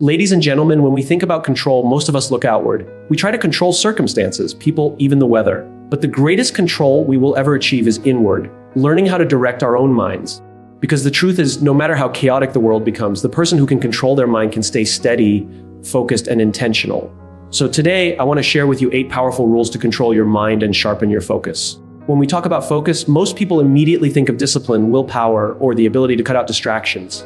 Ladies and gentlemen, when we think about control, most of us look outward. We try to control circumstances, people, even the weather. But the greatest control we will ever achieve is inward, learning how to direct our own minds. Because the truth is, no matter how chaotic the world becomes, the person who can control their mind can stay steady, focused, and intentional. So today, I want to share with you 8 powerful rules to control your mind and sharpen your focus. When we talk about focus, most people immediately think of discipline, willpower, or the ability to cut out distractions.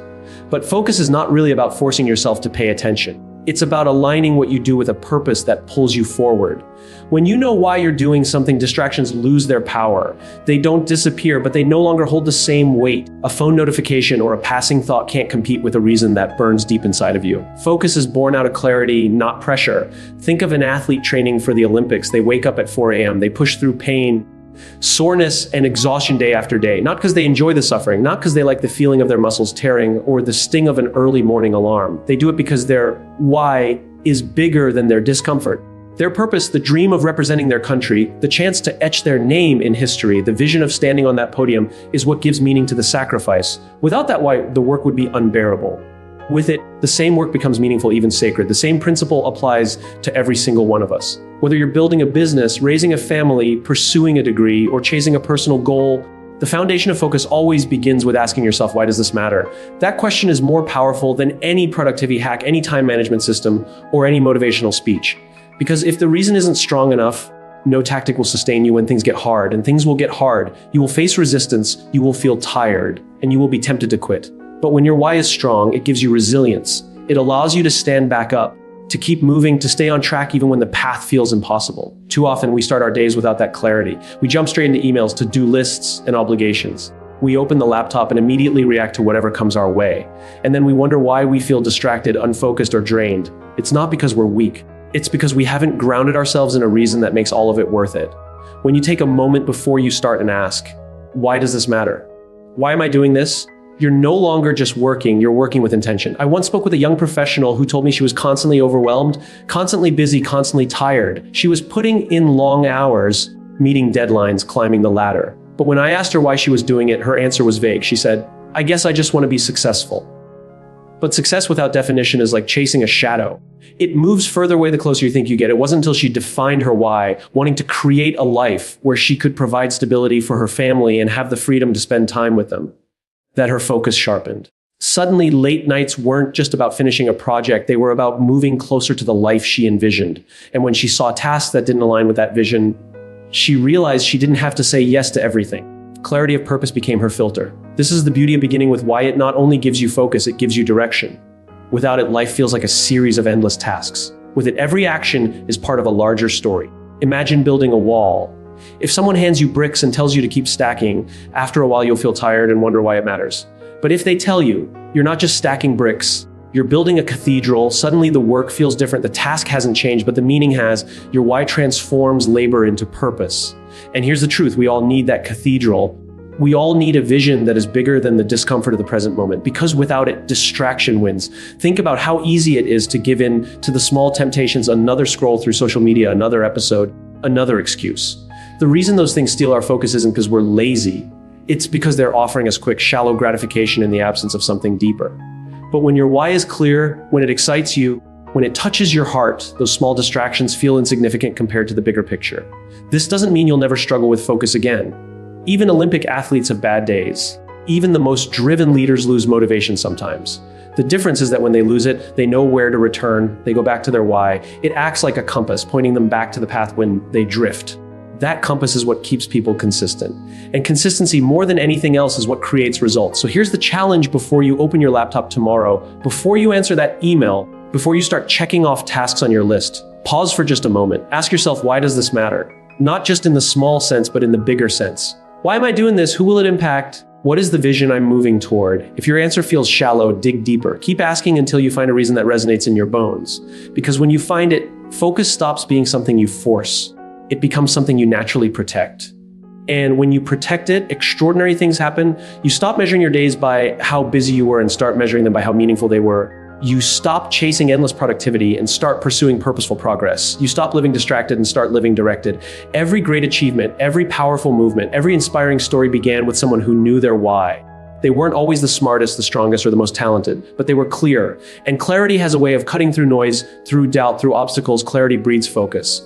But focus is not really about forcing yourself to pay attention. It's about aligning what you do with a purpose that pulls you forward. When you know why you're doing something, distractions lose their power. They don't disappear, but they no longer hold the same weight. A phone notification or a passing thought can't compete with a reason that burns deep inside of you. Focus is born out of clarity, not pressure. Think of an athlete training for the Olympics. They wake up at 4 a.m. They push through pain, soreness, and exhaustion day after day. Not because they enjoy the suffering, not because they like the feeling of their muscles tearing or the sting of an early morning alarm. They do it because their why is bigger than their discomfort. Their purpose, the dream of representing their country, the chance to etch their name in history, the vision of standing on that podium is what gives meaning to the sacrifice. Without that why, the work would be unbearable. With it, the same work becomes meaningful, even sacred. The same principle applies to every single one of us. Whether you're building a business, raising a family, pursuing a degree, or chasing a personal goal, the foundation of focus always begins with asking yourself, why does this matter? That question is more powerful than any productivity hack, any time management system, or any motivational speech. Because if the reason isn't strong enough, no tactic will sustain you when things get hard, and things will get hard. You will face resistance, you will feel tired, and you will be tempted to quit. But when your why is strong, it gives you resilience. It allows you to stand back up, to keep moving, to stay on track even when the path feels impossible. Too often, we start our days without that clarity. We jump straight into emails, to-do lists, and obligations. We open the laptop and immediately react to whatever comes our way. And then we wonder why we feel distracted, unfocused, or drained. It's not because we're weak. It's because we haven't grounded ourselves in a reason that makes all of it worth it. When you take a moment before you start and ask, why does this matter? Why am I doing this? You're no longer just working, you're working with intention. I once spoke with a young professional who told me she was constantly overwhelmed, constantly busy, constantly tired. She was putting in long hours, meeting deadlines, climbing the ladder. But when I asked her why she was doing it, her answer was vague. She said, I guess I just want to be successful. But success without definition is like chasing a shadow. It moves further away the closer you think you get. It wasn't until she defined her why, wanting to create a life where she could provide stability for her family and have the freedom to spend time with them, that her focus sharpened. Suddenly, late nights weren't just about finishing a project, they were about moving closer to the life she envisioned. And when she saw tasks that didn't align with that vision, she realized she didn't have to say yes to everything. Clarity of purpose became her filter. This is the beauty of beginning with why. It not only gives you focus, it gives you direction. Without it, life feels like a series of endless tasks. With it, every action is part of a larger story. Imagine building a wall. If someone hands you bricks and tells you to keep stacking, after a while you'll feel tired and wonder why it matters. But if they tell you, you're not just stacking bricks, you're building a cathedral, suddenly the work feels different. The task hasn't changed, but the meaning has. Your why transforms labor into purpose. And here's the truth, we all need that cathedral. We all need a vision that is bigger than the discomfort of the present moment, because without it, distraction wins. Think about how easy it is to give in to the small temptations, another scroll through social media, another episode, another excuse. The reason those things steal our focus isn't because we're lazy. It's because they're offering us quick, shallow gratification in the absence of something deeper. But when your why is clear, when it excites you, when it touches your heart, those small distractions feel insignificant compared to the bigger picture. This doesn't mean you'll never struggle with focus again. Even Olympic athletes have bad days. Even the most driven leaders lose motivation sometimes. The difference is that when they lose it, they know where to return. They go back to their why. It acts like a compass, pointing them back to the path when they drift. That compass is what keeps people consistent. And consistency, more than anything else, is what creates results. So here's the challenge before you open your laptop tomorrow. Before you answer that email, before you start checking off tasks on your list, pause for just a moment. Ask yourself, why does this matter? Not just in the small sense, but in the bigger sense. Why am I doing this? Who will it impact? What is the vision I'm moving toward? If your answer feels shallow, dig deeper. Keep asking until you find a reason that resonates in your bones. Because when you find it, focus stops being something you force. It becomes something you naturally protect. And when you protect it, extraordinary things happen. You stop measuring your days by how busy you were and start measuring them by how meaningful they were. You stop chasing endless productivity and start pursuing purposeful progress. You stop living distracted and start living directed. Every great achievement, every powerful movement, every inspiring story began with someone who knew their why. They weren't always the smartest, the strongest, or the most talented, but they were clear. And clarity has a way of cutting through noise, through doubt, through obstacles. Clarity breeds focus.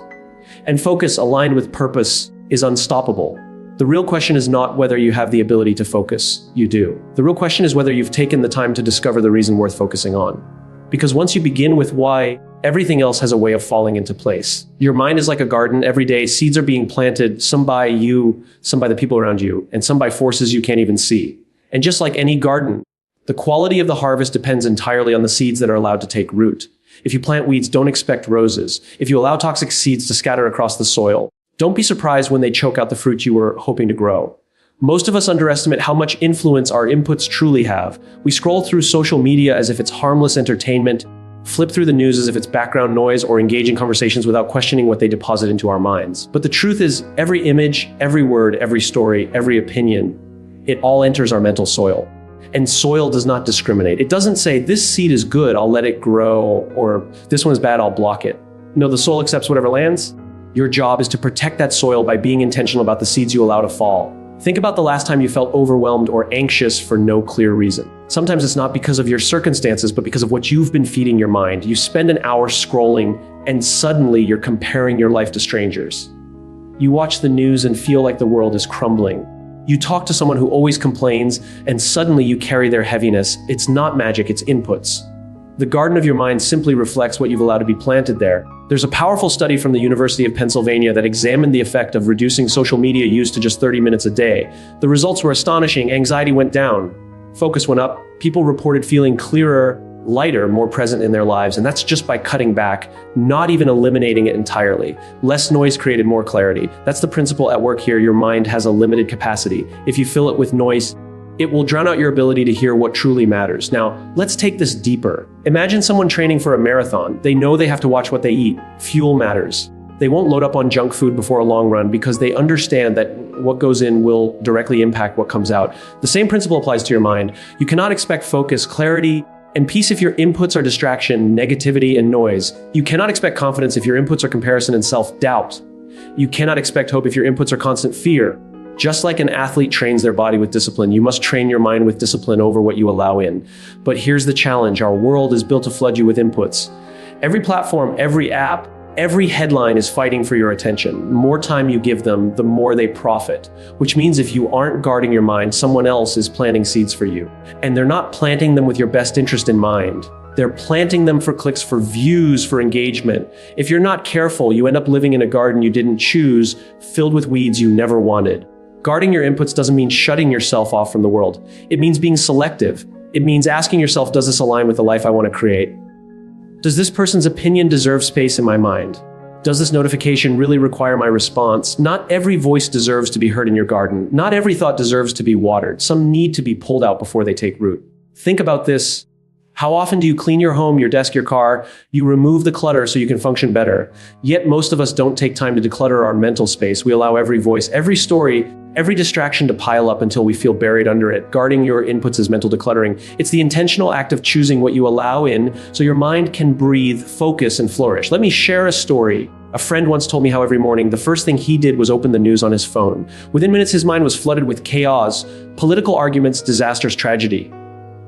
And focus aligned with purpose is unstoppable. The real question is not whether you have the ability to focus. You do. The real question is whether you've taken the time to discover the reason worth focusing on. Because once you begin with why, everything else has a way of falling into place. Your mind is like a garden. Every day, seeds are being planted, some by you, some by the people around you, and some by forces you can't even see. And just like any garden, the quality of the harvest depends entirely on the seeds that are allowed to take root. If you plant weeds, don't expect roses. If you allow toxic seeds to scatter across the soil, don't be surprised when they choke out the fruit you were hoping to grow. Most of us underestimate how much influence our inputs truly have. We scroll through social media as if it's harmless entertainment, flip through the news as if it's background noise, or engage in conversations without questioning what they deposit into our minds. But the truth is, every image, every word, every story, every opinion, it all enters our mental soil. And soil does not discriminate. It doesn't say, this seed is good, I'll let it grow, or this one is bad, I'll block it. No, the soil accepts whatever lands. Your job is to protect that soil by being intentional about the seeds you allow to fall. Think about the last time you felt overwhelmed or anxious for no clear reason. Sometimes it's not because of your circumstances, but because of what you've been feeding your mind. You spend an hour scrolling, and suddenly you're comparing your life to strangers. You watch the news and feel like the world is crumbling. You talk to someone who always complains, and suddenly you carry their heaviness. It's not magic, it's inputs. The garden of your mind simply reflects what you've allowed to be planted there. There's a powerful study from the University of Pennsylvania that examined the effect of reducing social media use to just 30 minutes a day. The results were astonishing. Anxiety went down, focus went up, people reported feeling clearer, lighter, more present in their lives, and that's just by cutting back, not even eliminating it entirely. Less noise created more clarity. That's the principle at work here. Your mind has a limited capacity. If you fill it with noise, it will drown out your ability to hear what truly matters. Now, let's take this deeper. Imagine someone training for a marathon. They know they have to watch what they eat. Fuel matters. They won't load up on junk food before a long run because they understand that what goes in will directly impact what comes out. The same principle applies to your mind. You cannot expect focus, clarity, and peace if your inputs are distraction, negativity, and noise. You cannot expect confidence if your inputs are comparison and self-doubt. You cannot expect hope if your inputs are constant fear. Just like an athlete trains their body with discipline, you must train your mind with discipline over what you allow in. But here's the challenge. Our world is built to flood you with inputs. Every platform, every app, every headline is fighting for your attention. The more time you give them, the more they profit. Which means if you aren't guarding your mind, someone else is planting seeds for you. And they're not planting them with your best interest in mind. They're planting them for clicks, for views, for engagement. If you're not careful, you end up living in a garden you didn't choose, filled with weeds you never wanted. Guarding your inputs doesn't mean shutting yourself off from the world. It means being selective. It means asking yourself, does this align with the life I want to create? Does this person's opinion deserve space in my mind? Does this notification really require my response? Not every voice deserves to be heard in your garden. Not every thought deserves to be watered. Some need to be pulled out before they take root. Think about this. How often do you clean your home, your desk, your car? You remove the clutter so you can function better. Yet most of us don't take time to declutter our mental space. We allow every voice, every story, every distraction to pile up until we feel buried under it. Guarding your inputs is mental decluttering. It's the intentional act of choosing what you allow in so your mind can breathe, focus, and flourish. Let me share a story. A friend once told me how every morning, the first thing he did was open the news on his phone. Within minutes, his mind was flooded with chaos, political arguments, disasters, tragedy.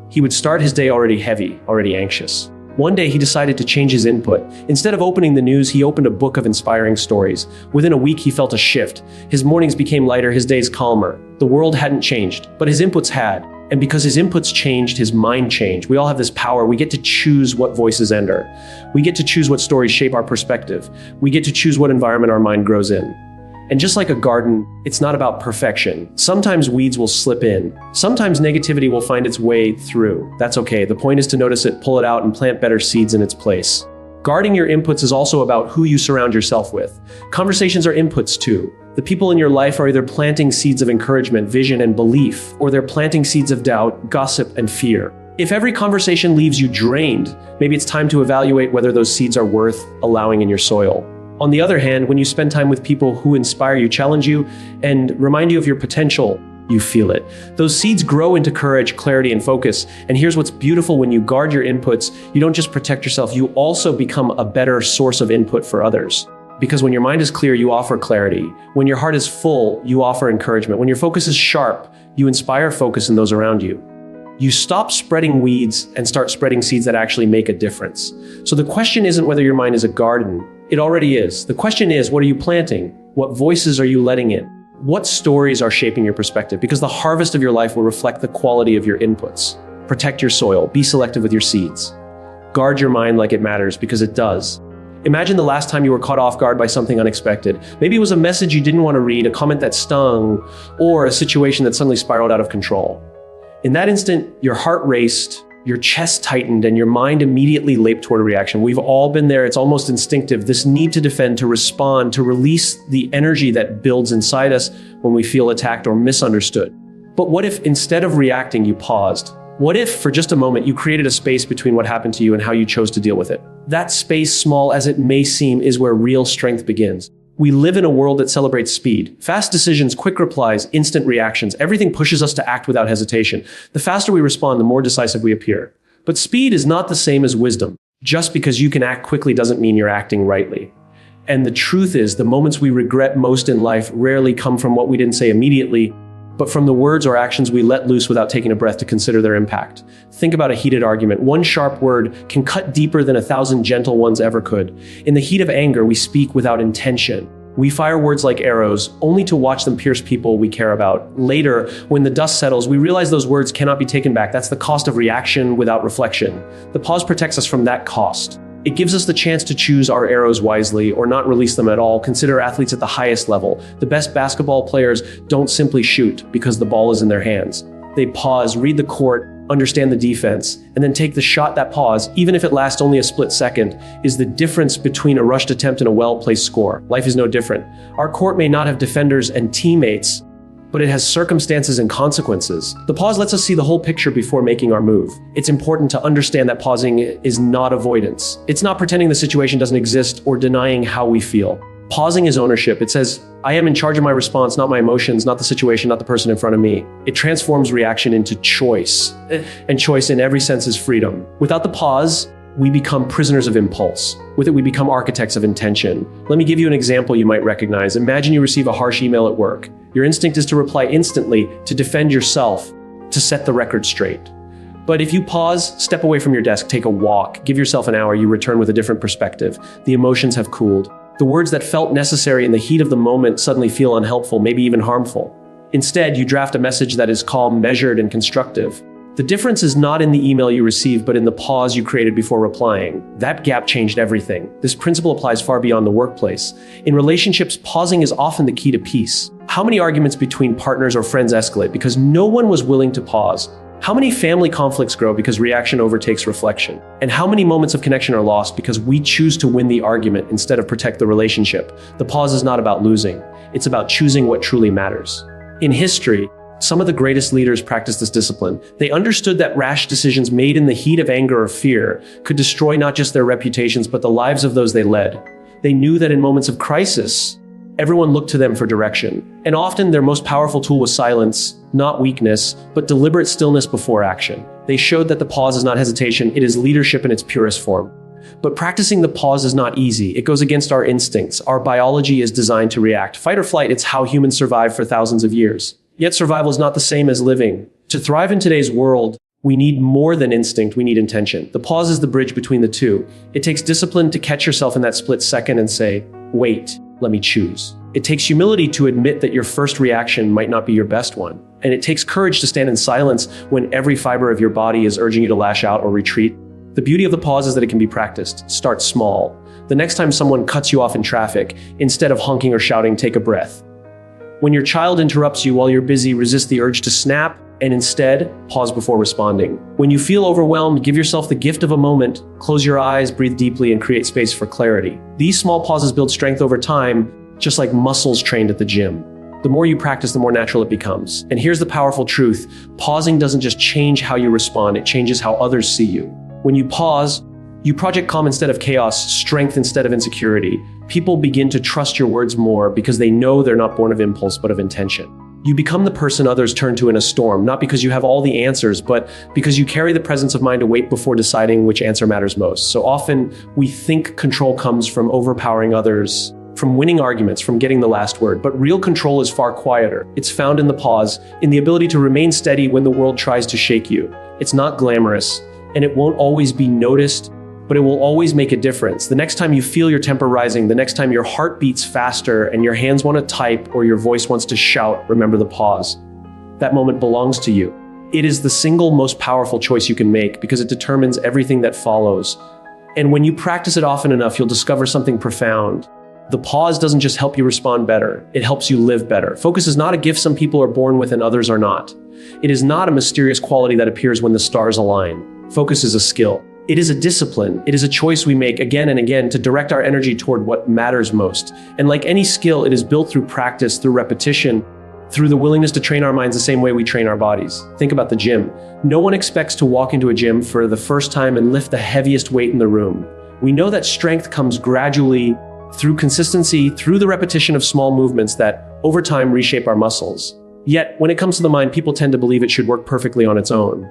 He would start his day already heavy, already anxious. One day, he decided to change his input. Instead of opening the news, he opened a book of inspiring stories. Within a week, he felt a shift. His mornings became lighter, his days calmer. The world hadn't changed, but his inputs had. And because his inputs changed, his mind changed. We all have this power. We get to choose what voices enter. We get to choose what stories shape our perspective. We get to choose what environment our mind grows in. And just like a garden, it's not about perfection. Sometimes weeds will slip in. Sometimes negativity will find its way through. That's okay. The point is to notice it, pull it out, and plant better seeds in its place. Guarding your inputs is also about who you surround yourself with. Conversations are inputs too. The people in your life are either planting seeds of encouragement, vision, and belief, or they're planting seeds of doubt, gossip, and fear. If every conversation leaves you drained, maybe it's time to evaluate whether those seeds are worth allowing in your soil. On the other hand, when you spend time with people who inspire you, challenge you, and remind you of your potential, you feel it. Those seeds grow into courage, clarity, and focus. And here's what's beautiful: when you guard your inputs, you don't just protect yourself, you also become a better source of input for others. Because when your mind is clear, you offer clarity. When your heart is full, you offer encouragement. When your focus is sharp, You inspire focus in those around you. You stop spreading weeds and start spreading seeds that actually make a difference. So the question isn't whether your mind is a garden. It already is. The question is, what are you planting? What voices are you letting in? What stories are shaping your perspective? Because the harvest of your life will reflect the quality of your inputs. Protect your soil. Be selective with your seeds. Guard your mind like it matters, because it does. Imagine the last time you were caught off guard by something unexpected. Maybe it was a message you didn't want to read, a comment that stung, or a situation that suddenly spiraled out of control. In that instant, your heart raced, your chest tightened, and your mind immediately leaped toward a reaction. We've all been there. It's almost instinctive. This need to defend, to respond, to release the energy that builds inside us when we feel attacked or misunderstood. But what if instead of reacting, you paused? What if, for just a moment, you created a space between what happened to you and how you chose to deal with it? That space, small as it may seem, is where real strength begins. We live in a world that celebrates speed. Fast decisions, quick replies, instant reactions. Everything pushes us to act without hesitation. The faster we respond, the more decisive we appear. But speed is not the same as wisdom. Just because you can act quickly doesn't mean you're acting rightly. And the truth is, the moments we regret most in life rarely come from what we didn't say immediately, but from the words or actions we let loose without taking a breath to consider their impact. Think about a heated argument. One sharp word can cut deeper than 1,000 gentle ones ever could. In the heat of anger, we speak without intention. We fire words like arrows, only to watch them pierce people we care about. Later, when the dust settles, we realize those words cannot be taken back. That's the cost of reaction without reflection. The pause protects us from that cost. It gives us the chance to choose our arrows wisely or not release them at all. Consider athletes at the highest level. The best basketball players don't simply shoot because the ball is in their hands. They pause, read the court, understand the defense, and then take the shot. That pause, even if it lasts only a split second, is the difference between a rushed attempt and a well-placed score. Life is no different. Our court may not have defenders and teammates, but it has circumstances and consequences. The pause lets us see the whole picture before making our move. It's important to understand that pausing is not avoidance. It's not pretending the situation doesn't exist or denying how we feel. Pausing is ownership. It says, I am in charge of my response, not my emotions, not the situation, not the person in front of me. It transforms reaction into choice. And choice in every sense is freedom. Without the pause, we become prisoners of impulse. With it, we become architects of intention. Let me give you an example you might recognize. Imagine you receive a harsh email at work. Your instinct is to reply instantly, to defend yourself, to set the record straight. But if you pause, step away from your desk, take a walk, give yourself an hour, you return with a different perspective. The emotions have cooled. The words that felt necessary in the heat of the moment suddenly feel unhelpful, maybe even harmful. Instead, you draft a message that is calm, measured, and constructive. The difference is not in the email you received, but in the pause you created before replying. That gap changed everything. This principle applies far beyond the workplace. In relationships, pausing is often the key to peace. How many arguments between partners or friends escalate because no one was willing to pause? How many family conflicts grow because reaction overtakes reflection? And how many moments of connection are lost because we choose to win the argument instead of protect the relationship? The pause is not about losing. It's about choosing what truly matters. In history, some of the greatest leaders practiced this discipline. They understood that rash decisions made in the heat of anger or fear could destroy not just their reputations, but the lives of those they led. They knew that in moments of crisis, everyone looked to them for direction. And often their most powerful tool was silence, not weakness, but deliberate stillness before action. They showed that the pause is not hesitation, it is leadership in its purest form. But practicing the pause is not easy. It goes against our instincts. Our biology is designed to react. Fight or flight, it's how humans survive for thousands of years. Yet survival is not the same as living. To thrive in today's world, we need more than instinct, we need intention. The pause is the bridge between the two. It takes discipline to catch yourself in that split second and say, wait, let me choose. It takes humility to admit that your first reaction might not be your best one. And it takes courage to stand in silence when every fiber of your body is urging you to lash out or retreat. The beauty of the pause is that it can be practiced. Start small. The next time someone cuts you off in traffic, instead of honking or shouting, take a breath. When your child interrupts you while you're busy, resist the urge to snap and instead pause before responding. When you feel overwhelmed, give yourself the gift of a moment, close your eyes, breathe deeply, and create space for clarity. These small pauses build strength over time, just like muscles trained at the gym. The more you practice, the more natural it becomes. And here's the powerful truth. Pausing doesn't just change how you respond, it changes how others see you. When you pause, you project calm instead of chaos, strength instead of insecurity. People begin to trust your words more because they know they're not born of impulse, but of intention. You become the person others turn to in a storm, not because you have all the answers, but because you carry the presence of mind to wait before deciding which answer matters most. So often we think control comes from overpowering others, from from winning arguments, from getting the last word. But real control is far quieter. It's found in the pause, in the ability to remain steady when the world tries to shake you. It's not glamorous, and it won't always be noticed, but it will always make a difference. The next time you feel your temper rising, the next time your heart beats faster and your hands want to type or your voice wants to shout, remember the pause. That moment belongs to you. It is the single most powerful choice you can make because it determines everything that follows. And when you practice it often enough, you'll discover something profound. The pause doesn't just help you respond better, it helps you live better. Focus is not a gift some people are born with and others are not. It is not a mysterious quality that appears when the stars align. Focus is a skill. It is a discipline. It is a choice we make again and again to direct our energy toward what matters most. And like any skill, it is built through practice, through repetition, through the willingness to train our minds the same way we train our bodies. Think about the gym. No one expects to walk into a gym for the first time and lift the heaviest weight in the room. We know that strength comes gradually through consistency, through the repetition of small movements that over time reshape our muscles. Yet, when it comes to the mind, people tend to believe it should work perfectly on its own.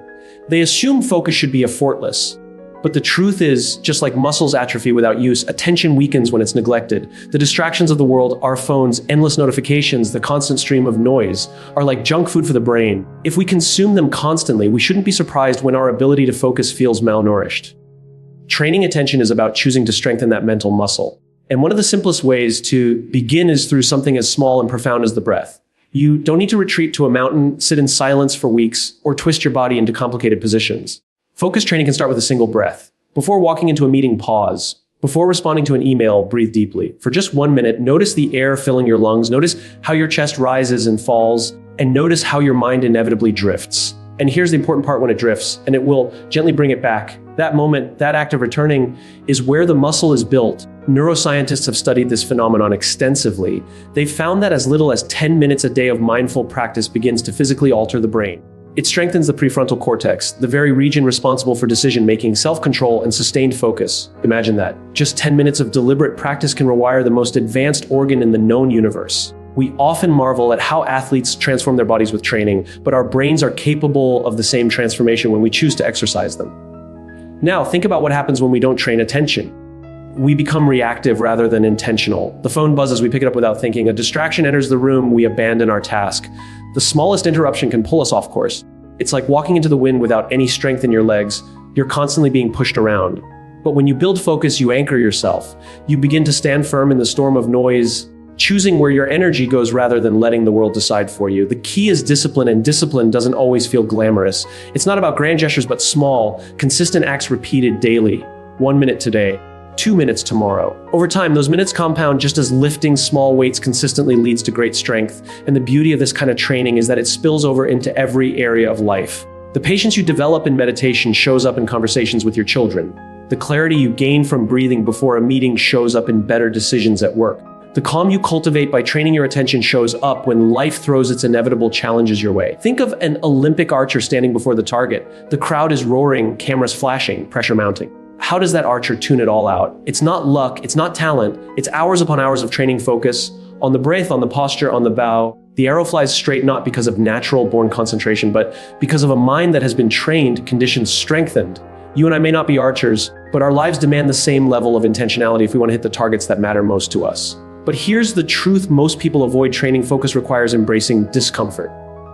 They assume focus should be effortless. But the truth is, just like muscles atrophy without use, attention weakens when it's neglected. The distractions of the world, our phones, endless notifications, the constant stream of noise, are like junk food for the brain. If we consume them constantly, we shouldn't be surprised when our ability to focus feels malnourished. Training attention is about choosing to strengthen that mental muscle. And one of the simplest ways to begin is through something as small and profound as the breath. You don't need to retreat to a mountain, sit in silence for weeks, or twist your body into complicated positions. Focus training can start with a single breath. Before walking into a meeting, pause. Before responding to an email, breathe deeply. For just 1 minute, notice the air filling your lungs. Notice how your chest rises and falls, and notice how your mind inevitably drifts. And here's the important part: when it drifts, and it will gently bring it back. That moment, that act of returning, is where the muscle is built. Neuroscientists have studied this phenomenon extensively. They've found that as little as 10 minutes a day of mindful practice begins to physically alter the brain. It strengthens the prefrontal cortex, the very region responsible for decision-making, self-control, and sustained focus. Imagine that. Just 10 minutes of deliberate practice can rewire the most advanced organ in the known universe. We often marvel at how athletes transform their bodies with training, but our brains are capable of the same transformation when we choose to exercise them. Now, think about what happens when we don't train attention. We become reactive rather than intentional. The phone buzzes, we pick it up without thinking. A distraction enters the room, we abandon our task. The smallest interruption can pull us off course. It's like walking into the wind without any strength in your legs. You're constantly being pushed around. But when you build focus, you anchor yourself. You begin to stand firm in the storm of noise, choosing where your energy goes rather than letting the world decide for you. The key is discipline, and discipline doesn't always feel glamorous. It's not about grand gestures, but small, consistent acts repeated daily. 1 minute today, 2 minutes tomorrow. Over time, those minutes compound just as lifting small weights consistently leads to great strength. And the beauty of this kind of training is that it spills over into every area of life. The patience you develop in meditation shows up in conversations with your children. The clarity you gain from breathing before a meeting shows up in better decisions at work. The calm you cultivate by training your attention shows up when life throws its inevitable challenges your way. Think of an Olympic archer standing before the target. The crowd is roaring, cameras flashing, pressure mounting. How does that archer tune it all out? It's not luck, it's not talent, it's hours upon hours of training focus, on the breath, on the posture, on the bow. The arrow flies straight not because of natural born concentration, but because of a mind that has been trained, conditioned, strengthened. You and I may not be archers, but our lives demand the same level of intentionality if we want to hit the targets that matter most to us. But here's the truth: most people avoid training. Focus requires embracing discomfort.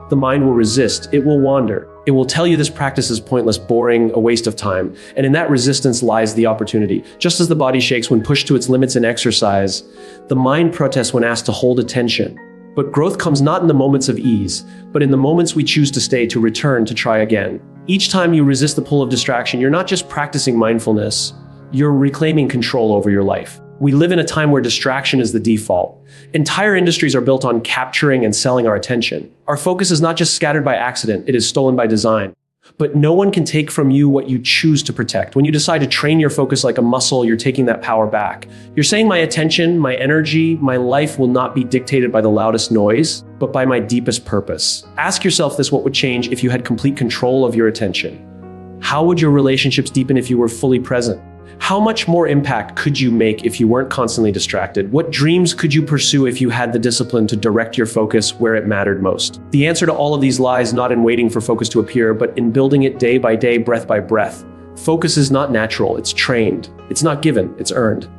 The mind will resist, it will wander. It will tell you this practice is pointless, boring, a waste of time. And in that resistance lies the opportunity. Just as the body shakes when pushed to its limits in exercise, the mind protests when asked to hold attention. But growth comes not in the moments of ease, but in the moments we choose to stay, to return, to try again. Each time you resist the pull of distraction, you're not just practicing mindfulness, you're reclaiming control over your life. We live in a time where distraction is the default. Entire industries are built on capturing and selling our attention. Our focus is not just scattered by accident, it is stolen by design. But no one can take from you what you choose to protect. When you decide to train your focus like a muscle, you're taking that power back. You're saying my attention, my energy, my life will not be dictated by the loudest noise, but by my deepest purpose. Ask yourself this: what would change if you had complete control of your attention? How would your relationships deepen if you were fully present? How much more impact could you make if you weren't constantly distracted? What dreams could you pursue if you had the discipline to direct your focus where it mattered most? The answer to all of these lies not in waiting for focus to appear, but in building it day by day, breath by breath. Focus is not natural, it's trained. It's not given, it's earned.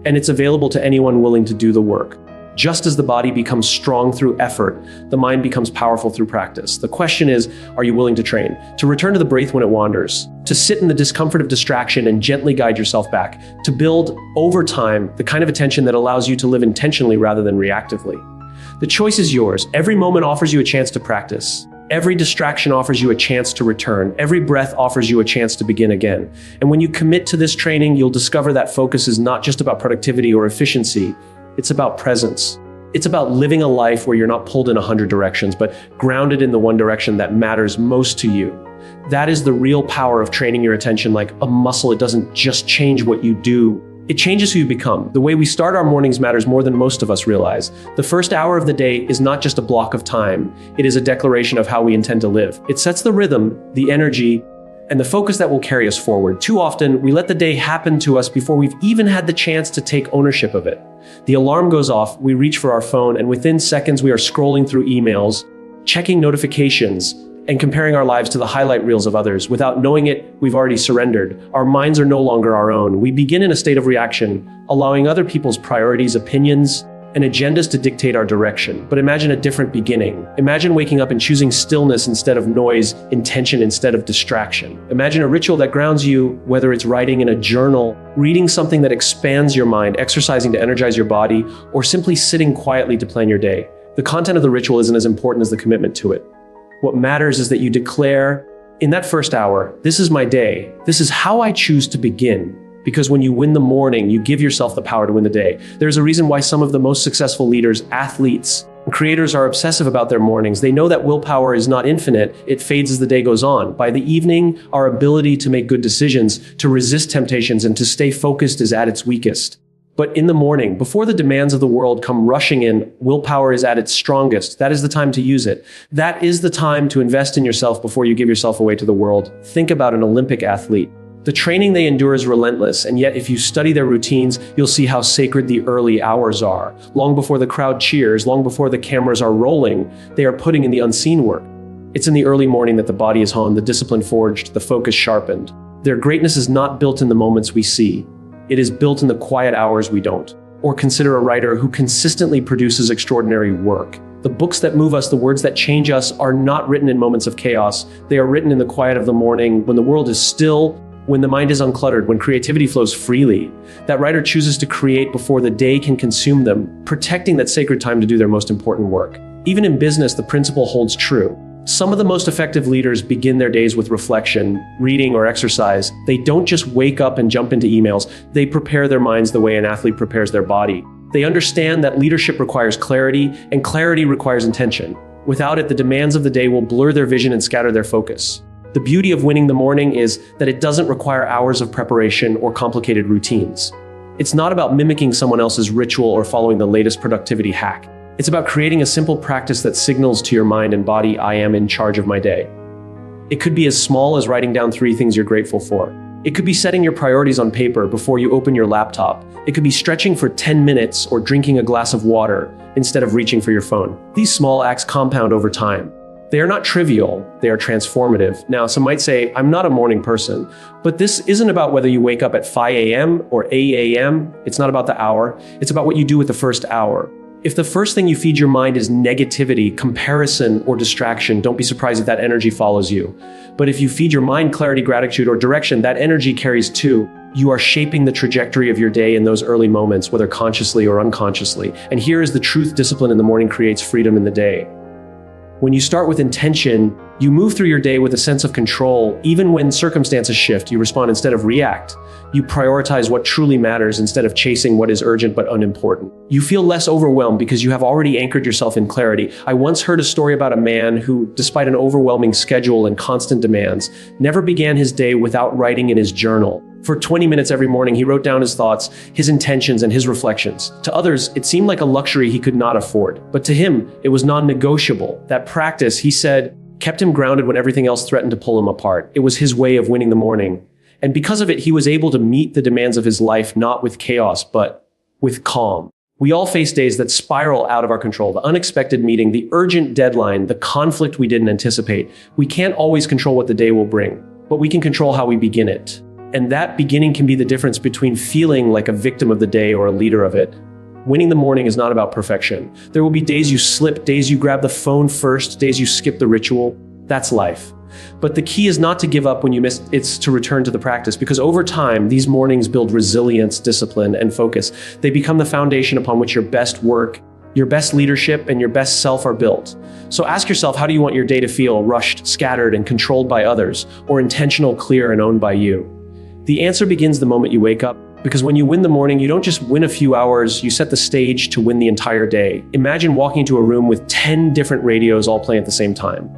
and it's available to anyone willing to do the work. Just as the body becomes strong through effort, the mind becomes powerful through practice. The question is, are you willing to train? To return to the breath when it wanders, to sit in the discomfort of distraction and gently guide yourself back, to build, over time, the kind of attention that allows you to live intentionally rather than reactively. The choice is yours. Every moment offers you a chance to practice. Every distraction offers you a chance to return. Every breath offers you a chance to begin again. And when you commit to this training, you'll discover that focus is not just about productivity or efficiency. It's about presence. It's about living a life where you're not pulled in 100 directions, but grounded in the one direction that matters most to you. That is the real power of training your attention like a muscle. It doesn't just change what you do. It changes who you become. The way we start our mornings matters more than most of us realize. The first hour of the day is not just a block of time. It is a declaration of how we intend to live. It sets the rhythm, the energy, and the focus that will carry us forward. Too often, we let the day happen to us before we've even had the chance to take ownership of it. The alarm goes off, we reach for our phone, and within seconds we are scrolling through emails, checking notifications, and comparing our lives to the highlight reels of others. Without knowing it, we've already surrendered. Our minds are no longer our own. We begin in a state of reaction, allowing other people's priorities, opinions, and agendas to dictate our direction. But imagine a different beginning. Imagine waking up and choosing stillness instead of noise, intention instead of distraction. Imagine a ritual that grounds you, whether it's writing in a journal, reading something that expands your mind, exercising to energize your body, or simply sitting quietly to plan your day. The content of the ritual isn't as important as the commitment to it. What matters is that you declare, in that first hour, this is my day. This is how I choose to begin. Because when you win the morning, you give yourself the power to win the day. There's a reason why some of the most successful leaders, athletes, and creators are obsessive about their mornings. They know that willpower is not infinite. It fades as the day goes on. By the evening, our ability to make good decisions, to resist temptations, and to stay focused is at its weakest. But in the morning, before the demands of the world come rushing in, willpower is at its strongest. That is the time to use it. That is the time to invest in yourself before you give yourself away to the world. Think about an Olympic athlete. The training they endure is relentless, and yet if you study their routines, you'll see how sacred the early hours are. Long before the crowd cheers, long before the cameras are rolling, they are putting in the unseen work. It's in the early morning that the body is honed, the discipline forged, the focus sharpened. Their greatness is not built in the moments we see. It is built in the quiet hours we don't. Or consider a writer who consistently produces extraordinary work. The books that move us, the words that change us, are not written in moments of chaos. They are written in the quiet of the morning, when the world is still, when the mind is uncluttered, when creativity flows freely. That writer chooses to create before the day can consume them, protecting that sacred time to do their most important work. Even in business, the principle holds true. Some of the most effective leaders begin their days with reflection, reading, or exercise. They don't just wake up and jump into emails. They prepare their minds the way an athlete prepares their body. They understand that leadership requires clarity, and clarity requires intention. Without it, the demands of the day will blur their vision and scatter their focus. The beauty of winning the morning is that it doesn't require hours of preparation or complicated routines. It's not about mimicking someone else's ritual or following the latest productivity hack. It's about creating a simple practice that signals to your mind and body, I am in charge of my day. It could be as small as writing down 3 things you're grateful for. It could be setting your priorities on paper before you open your laptop. It could be stretching for 10 minutes or drinking a glass of water instead of reaching for your phone. These small acts compound over time. They are not trivial, they are transformative. Now, some might say, I'm not a morning person, but this isn't about whether you wake up at 5 a.m. or 8 a.m. It's not about the hour, it's about what you do with the first hour. If the first thing you feed your mind is negativity, comparison, or distraction, don't be surprised if that energy follows you. But if you feed your mind clarity, gratitude, or direction, that energy carries too. You are shaping the trajectory of your day in those early moments, whether consciously or unconsciously. And here is the truth: discipline in the morning creates freedom in the day. When you start with intention, you move through your day with a sense of control. Even when circumstances shift, you respond instead of react. You prioritize what truly matters instead of chasing what is urgent but unimportant. You feel less overwhelmed because you have already anchored yourself in clarity. I once heard a story about a man who, despite an overwhelming schedule and constant demands, never began his day without writing in his journal. For 20 minutes every morning, he wrote down his thoughts, his intentions, and his reflections. To others, it seemed like a luxury he could not afford. But to him, it was non-negotiable. That practice, he said, kept him grounded when everything else threatened to pull him apart. It was his way of winning the morning. And because of it, he was able to meet the demands of his life, not with chaos, but with calm. We all face days that spiral out of our control. The unexpected meeting, the urgent deadline, the conflict we didn't anticipate. We can't always control what the day will bring, but we can control how we begin it. And that beginning can be the difference between feeling like a victim of the day or a leader of it. Winning the morning is not about perfection. There will be days you slip, days you grab the phone first, days you skip the ritual. That's life. But the key is not to give up when you miss, it's to return to the practice, because over time, these mornings build resilience, discipline, and focus. They become the foundation upon which your best work, your best leadership, and your best self are built. So ask yourself, how do you want your day to feel? Rushed, scattered, and controlled by others, or intentional, clear, and owned by you? The answer begins the moment you wake up, because when you win the morning, you don't just win a few hours, you set the stage to win the entire day. Imagine walking into a room with 10 different radios all playing at the same time.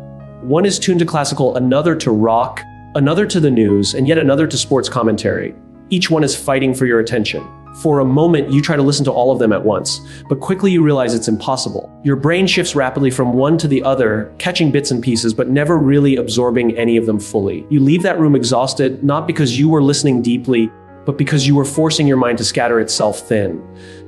One is tuned to classical, another to rock, another to the news, and yet another to sports commentary. Each one is fighting for your attention. For a moment, you try to listen to all of them at once, but quickly you realize it's impossible. Your brain shifts rapidly from one to the other, catching bits and pieces, but never really absorbing any of them fully. You leave that room exhausted, not because you were listening deeply, but because you were forcing your mind to scatter itself thin.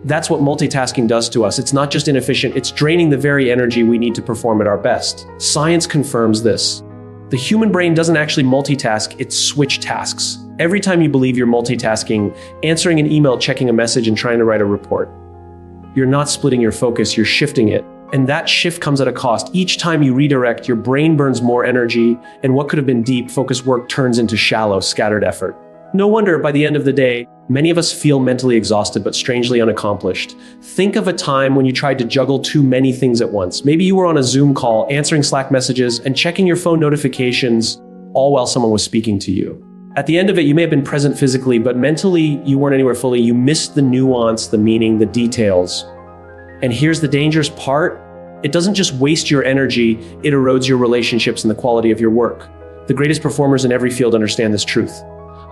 That's what multitasking does to us. It's not just inefficient, it's draining the very energy we need to perform at our best. Science confirms this. The human brain doesn't actually multitask, it switch tasks. Every time you believe you're multitasking, answering an email, checking a message, and trying to write a report, you're not splitting your focus, you're shifting it. And that shift comes at a cost. Each time you redirect, your brain burns more energy, and what could have been deep, focused work turns into shallow, scattered effort. No wonder by the end of the day, many of us feel mentally exhausted but strangely unaccomplished. Think of a time when you tried to juggle too many things at once. Maybe you were on a Zoom call, answering Slack messages, and checking your phone notifications, all while someone was speaking to you. At the end of it, you may have been present physically, but mentally, you weren't anywhere fully. You missed the nuance, the meaning, the details. And here's the dangerous part. It doesn't just waste your energy, it erodes your relationships and the quality of your work. The greatest performers in every field understand this truth.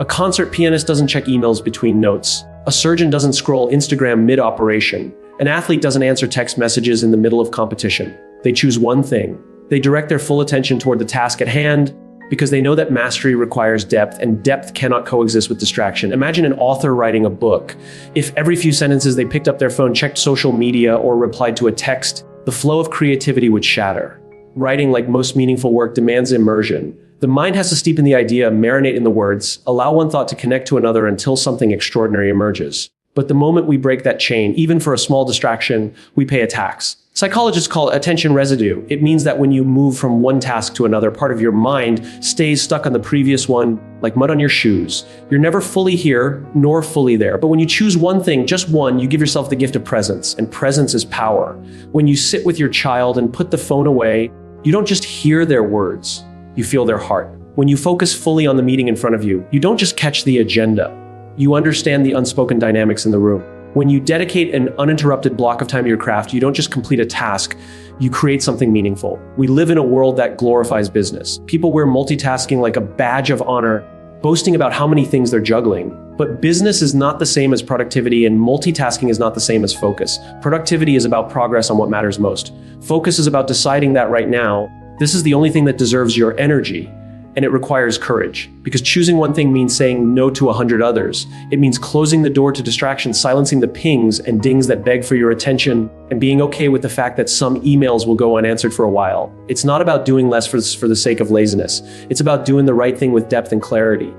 A concert pianist doesn't check emails between notes. A surgeon doesn't scroll Instagram mid-operation. An athlete doesn't answer text messages in the middle of competition. They choose one thing. They direct their full attention toward the task at hand because they know that mastery requires depth, and depth cannot coexist with distraction. Imagine an author writing a book. If every few sentences they picked up their phone, checked social media, or replied to a text, the flow of creativity would shatter. Writing, like most meaningful work, demands immersion. The mind has to steep in the idea, marinate in the words, allow one thought to connect to another until something extraordinary emerges. But the moment we break that chain, even for a small distraction, we pay a tax. Psychologists call it attention residue. It means that when you move from one task to another, part of your mind stays stuck on the previous one, like mud on your shoes. You're never fully here, nor fully there. But when you choose one thing, just one, you give yourself the gift of presence, and presence is power. When you sit with your child and put the phone away, you don't just hear their words, you feel their heart. When you focus fully on the meeting in front of you, you don't just catch the agenda, you understand the unspoken dynamics in the room. When you dedicate an uninterrupted block of time to your craft, you don't just complete a task, you create something meaningful. We live in a world that glorifies business. People wear multitasking like a badge of honor, boasting about how many things they're juggling. But business is not the same as productivity, and multitasking is not the same as focus. Productivity is about progress on what matters most. Focus is about deciding that right now, this is the only thing that deserves your energy. And it requires courage, because choosing one thing means saying no to 100 others. It means closing the door to distractions, silencing the pings and dings that beg for your attention, and being okay with the fact that some emails will go unanswered for a while. It's not about doing less for the sake of laziness. It's about doing the right thing with depth and clarity.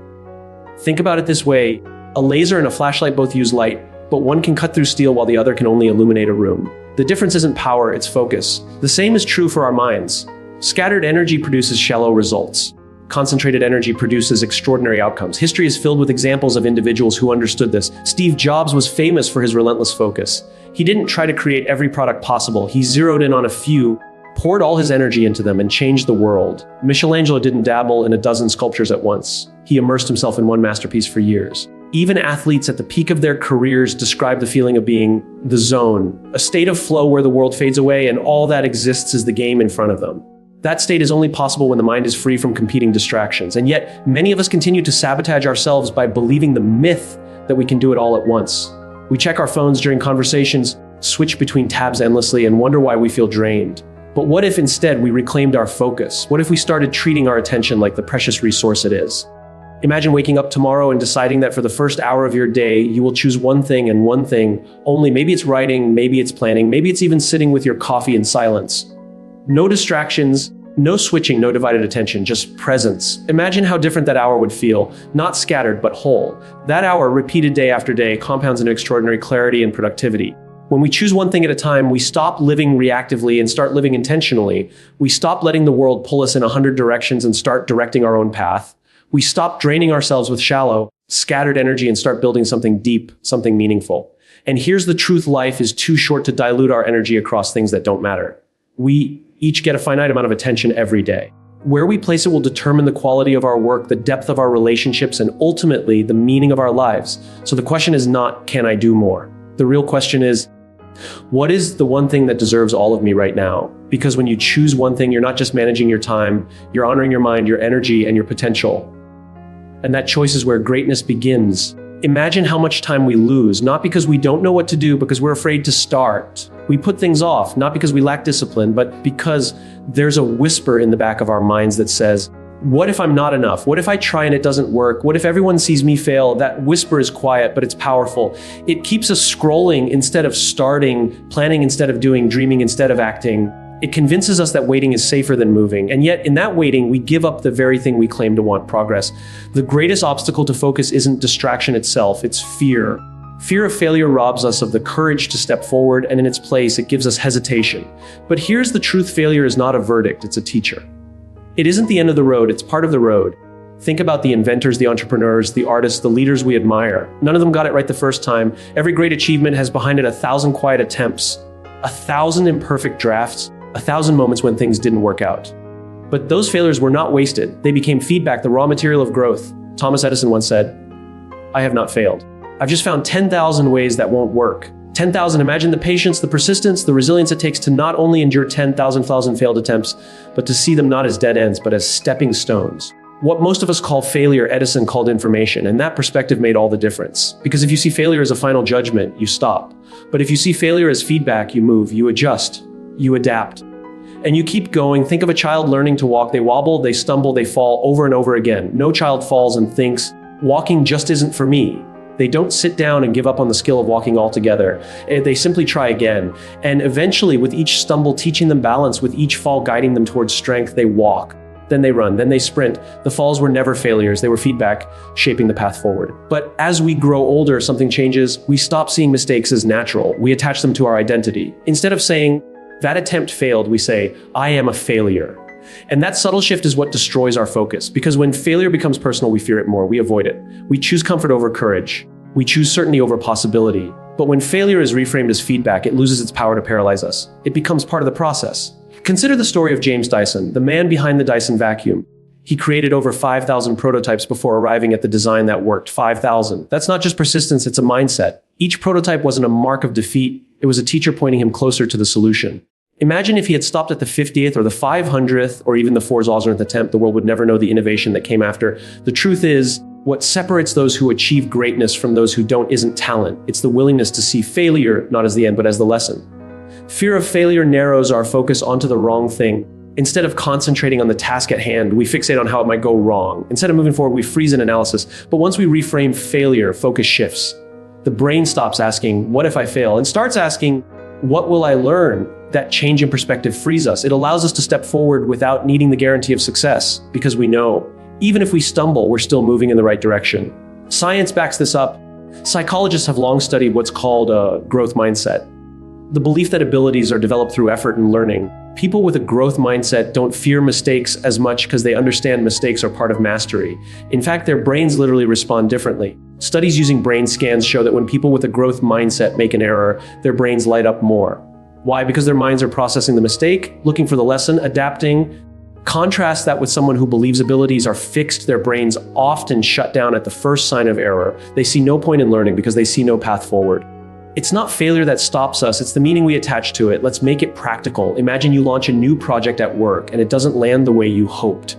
Think about it this way. A laser and a flashlight both use light, but one can cut through steel while the other can only illuminate a room. The difference isn't power, it's focus. The same is true for our minds. Scattered energy produces shallow results. Concentrated energy produces extraordinary outcomes. History is filled with examples of individuals who understood this. Steve Jobs was famous for his relentless focus. He didn't try to create every product possible. He zeroed in on a few, poured all his energy into them, and changed the world. Michelangelo didn't dabble in a dozen sculptures at once. He immersed himself in one masterpiece for years. Even athletes at the peak of their careers describe the feeling of being the zone, a state of flow where the world fades away and all that exists is the game in front of them. That state is only possible when the mind is free from competing distractions. And yet, many of us continue to sabotage ourselves by believing the myth that we can do it all at once. We check our phones during conversations, switch between tabs endlessly, and wonder why we feel drained. But what if instead we reclaimed our focus? What if we started treating our attention like the precious resource it is? Imagine waking up tomorrow and deciding that for the first hour of your day, you will choose one thing and one thing only. Maybe it's writing, maybe it's planning, maybe it's even sitting with your coffee in silence. No distractions, No switching, no divided attention, just presence. Imagine how different that hour would feel, not scattered, but whole. That hour, repeated day after day, compounds into extraordinary clarity and productivity. When we choose one thing at a time, we stop living reactively and start living intentionally. We stop letting the world pull us in 100 directions and start directing our own path. We stop draining ourselves with shallow, scattered energy and start building something deep, something meaningful. And here's the truth: life is too short to dilute our energy across things that don't matter. We each get a finite amount of attention every day. Where we place it will determine the quality of our work, the depth of our relationships, and ultimately the meaning of our lives. So the question is not, can I do more? The real question is, what is the one thing that deserves all of me right now? Because when you choose one thing, you're not just managing your time, you're honoring your mind, your energy, and your potential. And that choice is where greatness begins. Imagine how much time we lose, not because we don't know what to do, because we're afraid to start. We put things off, not because we lack discipline, but because there's a whisper in the back of our minds that says, what if I'm not enough? What if I try and it doesn't work? What if everyone sees me fail? That whisper is quiet, but it's powerful. It keeps us scrolling instead of starting, planning instead of doing, dreaming instead of acting. It convinces us that waiting is safer than moving. And yet in that waiting, we give up the very thing we claim to want: progress. The greatest obstacle to focus isn't distraction itself, it's fear. Fear of failure robs us of the courage to step forward, and in its place, it gives us hesitation. But here's the truth: failure is not a verdict, it's a teacher. It isn't the end of the road, it's part of the road. Think about the inventors, the entrepreneurs, the artists, the leaders we admire. None of them got it right the first time. Every great achievement has behind it 1,000 quiet attempts, 1,000 imperfect drafts, 1,000 moments when things didn't work out. But those failures were not wasted. They became feedback, the raw material of growth. Thomas Edison once said, "I have not failed. I've just found 10,000 ways that won't work." 10,000, imagine the patience, the persistence, the resilience it takes to not only endure 10,000 failed attempts, but to see them not as dead ends, but as stepping stones. What most of us call failure, Edison called information, and that perspective made all the difference. Because if you see failure as a final judgment, you stop. But if you see failure as feedback, you move, you adjust, you adapt. And you keep going. Think of a child learning to walk. They wobble, they stumble, they fall over and over again. No child falls and thinks, walking just isn't for me. They don't sit down and give up on the skill of walking altogether. They simply try again. And eventually, with each stumble teaching them balance, with each fall guiding them towards strength, they walk. Then they run, then they sprint. The falls were never failures, they were feedback, shaping the path forward. But as we grow older, something changes. We stop seeing mistakes as natural. We attach them to our identity. Instead of saying, that attempt failed, we say, I am a failure. And that subtle shift is what destroys our focus, because when failure becomes personal, we fear it more, we avoid it. We choose comfort over courage. We choose certainty over possibility. But when failure is reframed as feedback, it loses its power to paralyze us. It becomes part of the process. Consider the story of James Dyson, the man behind the Dyson vacuum. He created over 5,000 prototypes before arriving at the design that worked. 5,000. That's not just persistence, it's a mindset. Each prototype wasn't a mark of defeat, it was a teacher pointing him closer to the solution. Imagine if he had stopped at the 50th or the 500th or even the 4,000th attempt, the world would never know the innovation that came after. The truth is, what separates those who achieve greatness from those who don't isn't talent. It's the willingness to see failure not as the end, but as the lesson. Fear of failure narrows our focus onto the wrong thing. Instead of concentrating on the task at hand, we fixate on how it might go wrong. Instead of moving forward, we freeze in analysis. But once we reframe failure, focus shifts. The brain stops asking, what if I fail? And starts asking, what will I learn? That change in perspective frees us. It allows us to step forward without needing the guarantee of success, because we know, even if we stumble, we're still moving in the right direction. Science backs this up. Psychologists have long studied what's called a growth mindset. The belief that abilities are developed through effort and learning. People with a growth mindset don't fear mistakes as much because they understand mistakes are part of mastery. In fact, their brains literally respond differently. Studies using brain scans show that when people with a growth mindset make an error, their brains light up more. Why? Because their minds are processing the mistake, looking for the lesson, adapting. Contrast that with someone who believes abilities are fixed. Their brains often shut down at the first sign of error. They see no point in learning because they see no path forward. It's not failure that stops us, it's the meaning we attach to it. Let's make it practical. Imagine you launch a new project at work and it doesn't land the way you hoped.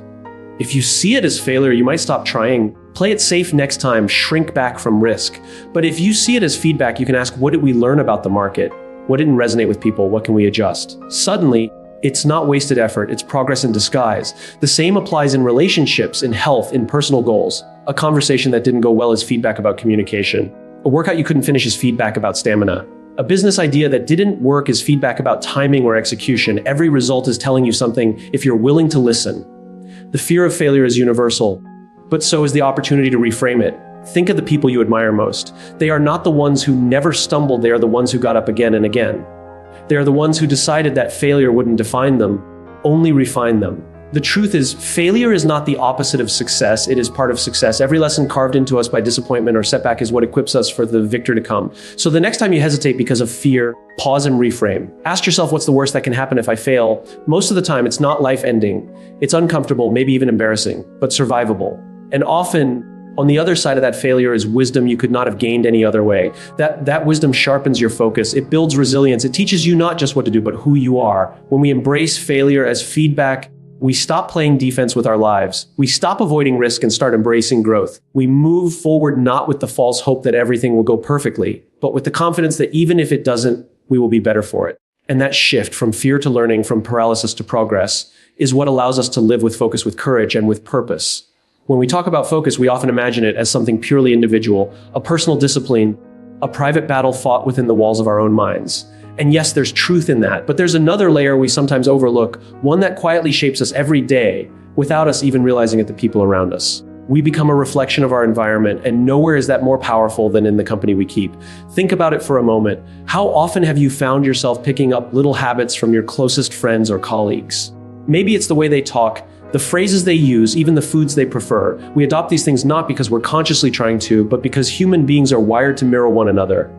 If you see it as failure, you might stop trying. Play it safe next time, shrink back from risk. But if you see it as feedback, you can ask, what did we learn about the market? What didn't resonate with people? What can we adjust? Suddenly, it's not wasted effort, it's progress in disguise. The same applies in relationships, in health, in personal goals. A conversation that didn't go well is feedback about communication. A workout you couldn't finish is feedback about stamina. A business idea that didn't work is feedback about timing or execution. Every result is telling you something if you're willing to listen. The fear of failure is universal, but so is the opportunity to reframe it. Think of the people you admire most. They are not the ones who never stumbled, they are the ones who got up again and again. They are the ones who decided that failure wouldn't define them, only refine them. The truth is, failure is not the opposite of success, it is part of success. Every lesson carved into us by disappointment or setback is what equips us for the victor to come. So the next time you hesitate because of fear, pause and reframe. Ask yourself, what's the worst that can happen if I fail? Most of the time, it's not life-ending. It's uncomfortable, maybe even embarrassing, but survivable. And often, on the other side of that failure is wisdom you could not have gained any other way. That wisdom sharpens your focus. It builds resilience. It teaches you not just what to do, but who you are. When we embrace failure as feedback, we stop playing defense with our lives. We stop avoiding risk and start embracing growth. We move forward not with the false hope that everything will go perfectly, but with the confidence that even if it doesn't, we will be better for it. And that shift from fear to learning, from paralysis to progress, is what allows us to live with focus, with courage, and with purpose. When we talk about focus, we often imagine it as something purely individual, a personal discipline, a private battle fought within the walls of our own minds. And yes, there's truth in that, but there's another layer we sometimes overlook, one that quietly shapes us every day without us even realizing it, the people around us. We become a reflection of our environment, and nowhere is that more powerful than in the company we keep. Think about it for a moment. How often have you found yourself picking up little habits from your closest friends or colleagues? Maybe it's the way they talk, the phrases they use, even the foods they prefer. We adopt these things not because we're consciously trying to, but because human beings are wired to mirror one another.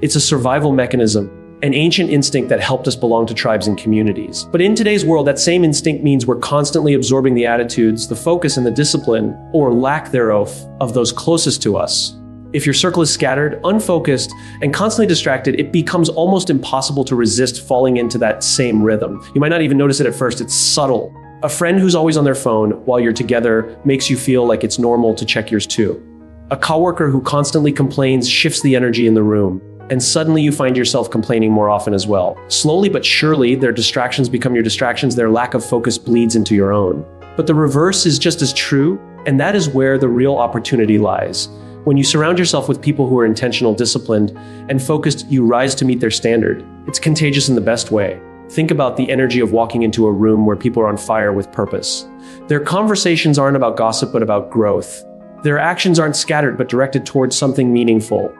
It's a survival mechanism, an ancient instinct that helped us belong to tribes and communities. But in today's world, that same instinct means we're constantly absorbing the attitudes, the focus, and the discipline, or lack thereof, of those closest to us. If your circle is scattered, unfocused, and constantly distracted, it becomes almost impossible to resist falling into that same rhythm. You might not even notice it at first, it's subtle. A friend who's always on their phone while you're together makes you feel like it's normal to check yours too. A coworker who constantly complains shifts the energy in the room, and suddenly you find yourself complaining more often as well. Slowly but surely, their distractions become your distractions, their lack of focus bleeds into your own. But the reverse is just as true, and that is where the real opportunity lies. When you surround yourself with people who are intentional, disciplined, and focused, you rise to meet their standard. It's contagious in the best way. Think about the energy of walking into a room where people are on fire with purpose. Their conversations aren't about gossip, but about growth. Their actions aren't scattered, but directed towards something meaningful.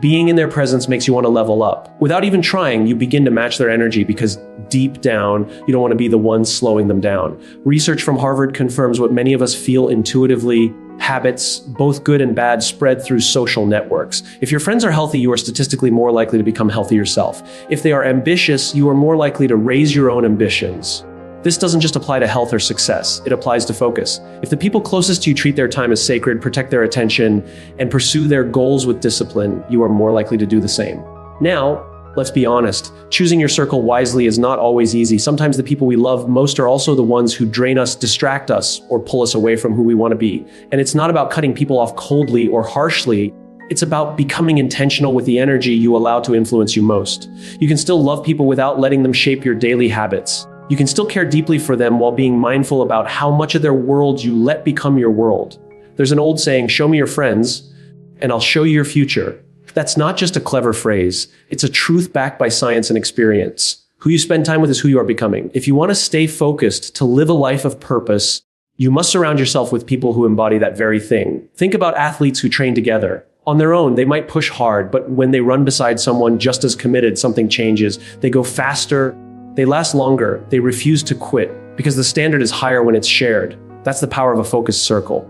Being in their presence makes you want to level up. Without even trying, you begin to match their energy because deep down, you don't want to be the one slowing them down. Research from Harvard confirms what many of us feel intuitively. Habits, both good and bad, spread through social networks. If your friends are healthy, you are statistically more likely to become healthy yourself. If they are ambitious, you are more likely to raise your own ambitions. This doesn't just apply to health or success, it applies to focus. If the people closest to you treat their time as sacred, protect their attention, and pursue their goals with discipline, you are more likely to do the same. Now, let's be honest, choosing your circle wisely is not always easy. Sometimes the people we love most are also the ones who drain us, distract us, or pull us away from who we want to be. And it's not about cutting people off coldly or harshly. It's about becoming intentional with the energy you allow to influence you most. You can still love people without letting them shape your daily habits. You can still care deeply for them while being mindful about how much of their world you let become your world. There's an old saying, show me your friends, and I'll show you your future. That's not just a clever phrase. It's a truth backed by science and experience. Who you spend time with is who you are becoming. If you want to stay focused, to live a life of purpose, you must surround yourself with people who embody that very thing. Think about athletes who train together. On their own, they might push hard, but when they run beside someone just as committed, something changes. They go faster, they last longer, they refuse to quit, because the standard is higher when it's shared. That's the power of a focused circle.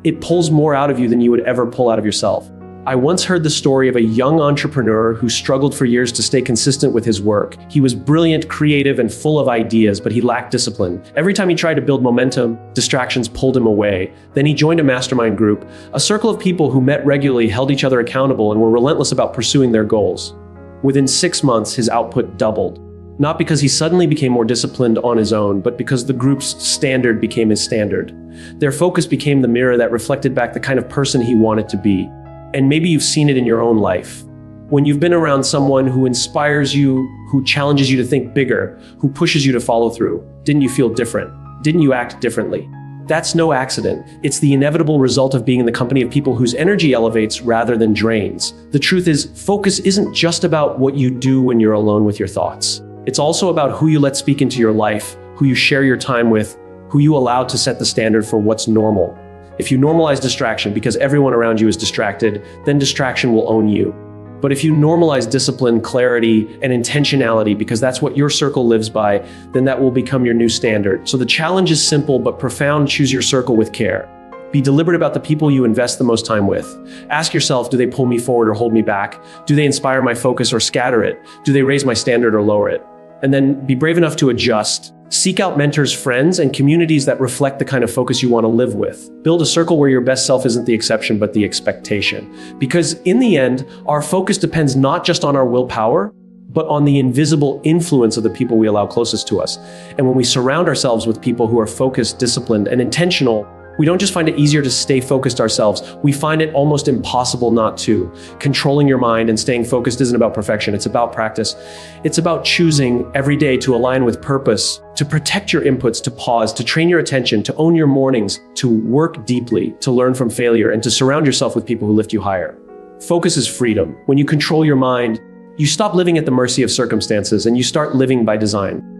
It pulls more out of you than you would ever pull out of yourself. I once heard the story of a young entrepreneur who struggled for years to stay consistent with his work. He was brilliant, creative, and full of ideas, but he lacked discipline. Every time he tried to build momentum, distractions pulled him away. Then he joined a mastermind group, a circle of people who met regularly, held each other accountable, and were relentless about pursuing their goals. Within 6 months, his output doubled. Not because he suddenly became more disciplined on his own, but because the group's standard became his standard. Their focus became the mirror that reflected back the kind of person he wanted to be. And maybe you've seen it in your own life. When you've been around someone who inspires you, who challenges you to think bigger, who pushes you to follow through, didn't you feel different? Didn't you act differently? That's no accident. It's the inevitable result of being in the company of people whose energy elevates rather than drains. The truth is, focus isn't just about what you do when you're alone with your thoughts. It's also about who you let speak into your life, who you share your time with, who you allow to set the standard for what's normal. If you normalize distraction because everyone around you is distracted, then distraction will own you. But if you normalize discipline, clarity, and intentionality because that's what your circle lives by, then that will become your new standard. So the challenge is simple but profound. Choose your circle with care. Be deliberate about the people you invest the most time with. Ask yourself, do they pull me forward or hold me back? Do they inspire my focus or scatter it? Do they raise my standard or lower it? And then be brave enough to adjust. Seek out mentors, friends, and communities that reflect the kind of focus you want to live with. Build a circle where your best self isn't the exception, but the expectation. Because in the end, our focus depends not just on our willpower, but on the invisible influence of the people we allow closest to us. And when we surround ourselves with people who are focused, disciplined, and intentional, we don't just find it easier to stay focused ourselves, we find it almost impossible not to. Controlling your mind and staying focused isn't about perfection, it's about practice. It's about choosing every day to align with purpose, to protect your inputs, to pause, to train your attention, to own your mornings, to work deeply, to learn from failure, and to surround yourself with people who lift you higher. Focus is freedom. When you control your mind, you stop living at the mercy of circumstances and you start living by design.